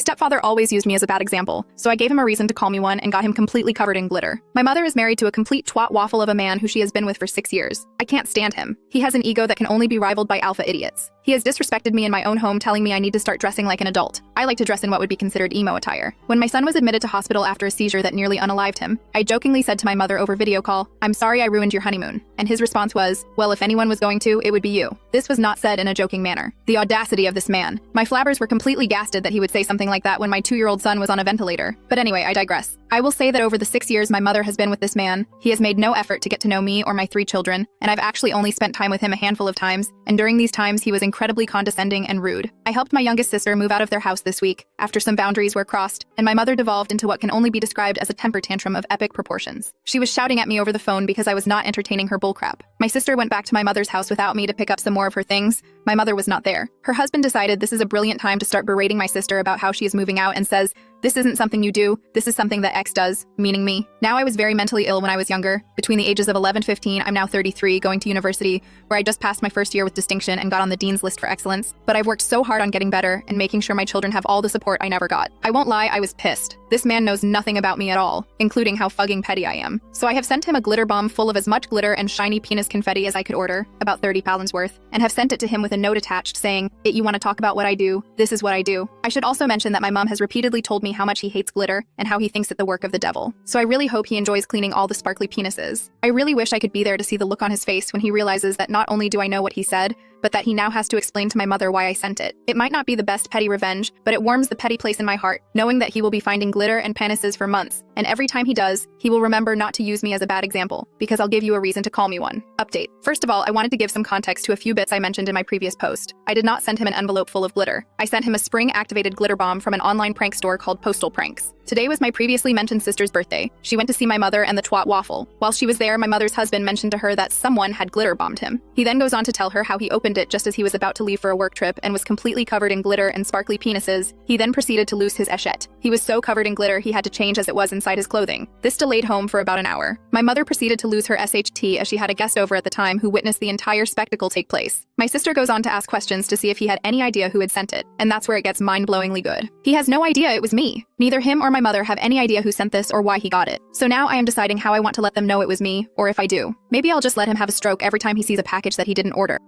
stepfather always used me as a bad example, so I gave him a reason to call me one and got him completely covered in glitter. My mother is married to a complete twat waffle of a man who she has been with for 6 years. I can't stand him. He has an ego that can only be rivaled by alpha idiots. He has disrespected me in my own home, telling me I need to start dressing like an adult. I like to dress in what would be considered emo attire. When my son was admitted to hospital after a seizure that nearly unalived him, I jokingly said to my mother over video call, "I'm sorry I ruined your honeymoon." And his response was, "Well, if anyone was going to, it would be you." This was not said in a joking manner. The audacity of this man. My flabbers were completely gasted that he would say something like that when my 2-year-old son was on a ventilator. But anyway, I digress. I will say that over the 6 years my mother has been with this man, he has made no effort to get to know me or my 3 children, and I've actually only spent time with him a handful of times, and during these times he was incredibly condescending and rude. I helped my youngest sister move out of their house this week, after some boundaries were crossed, and my mother devolved into what can only be described as a temper tantrum of epic proportions. She was shouting at me over the phone because I was not entertaining her bullcrap. My sister went back to my mother's house without me to pick up some more of her things. My mother was not there. Her husband decided this is a brilliant time to start berating my sister about how she is moving out and says, "This isn't something you do, this is something that X does," meaning me. Now I was very mentally ill when I was younger. Between the ages of 11-15, I'm now 33, going to university, where I just passed my first year with distinction and got on the dean's list for excellence. But I've worked so hard on getting better and making sure my children have all the support I never got. I won't lie, I was pissed. This man knows nothing about me at all, including how fucking petty I am. So I have sent him a glitter bomb full of as much glitter and shiny penis confetti as I could order, about 30 pounds worth, and have sent it to him with a note attached saying, "You want to talk about what I do? This is what I do." I should also mention that my mom has repeatedly told me how much he hates glitter and how he thinks it the work of the devil. So I really hope he enjoys cleaning all the sparkly penises. I really wish I could be there to see the look on his face when he realizes that not only do I know what he said, but that he now has to explain to my mother why I sent it. It might not be the best petty revenge, but it warms the petty place in my heart, knowing that he will be finding glitter and penises for months, and every time he does, he will remember not to use me as a bad example, because I'll give you a reason to call me one. Update. First of all, I wanted to give some context to a few bits I mentioned in my previous post. I did not send him an envelope full of glitter. I sent him a spring-activated glitter bomb from an online prank store called Postal Pranks. Today was my previously mentioned sister's birthday. She went to see my mother and the twat waffle. While she was there, my mother's husband mentioned to her that someone had glitter bombed him. He then goes on to tell her how he opened it just as he was about to leave for a work trip and was completely covered in glitter and sparkly penises. He then proceeded to lose his echette. He was so covered in glitter he had to change as it was inside his clothing. This delayed home for about an hour. My mother proceeded to lose her SHT as she had a guest over at the time who witnessed the entire spectacle take place. My sister goes on to ask questions to see if he had any idea who had sent it, and that's where it gets mind-blowingly good. He has no idea it was me. Neither him or my mother have any idea who sent this or why he got it. So now I am deciding how I want to let them know it was me, or if I do. Maybe I'll just let him have a stroke every time he sees a package that he didn't order.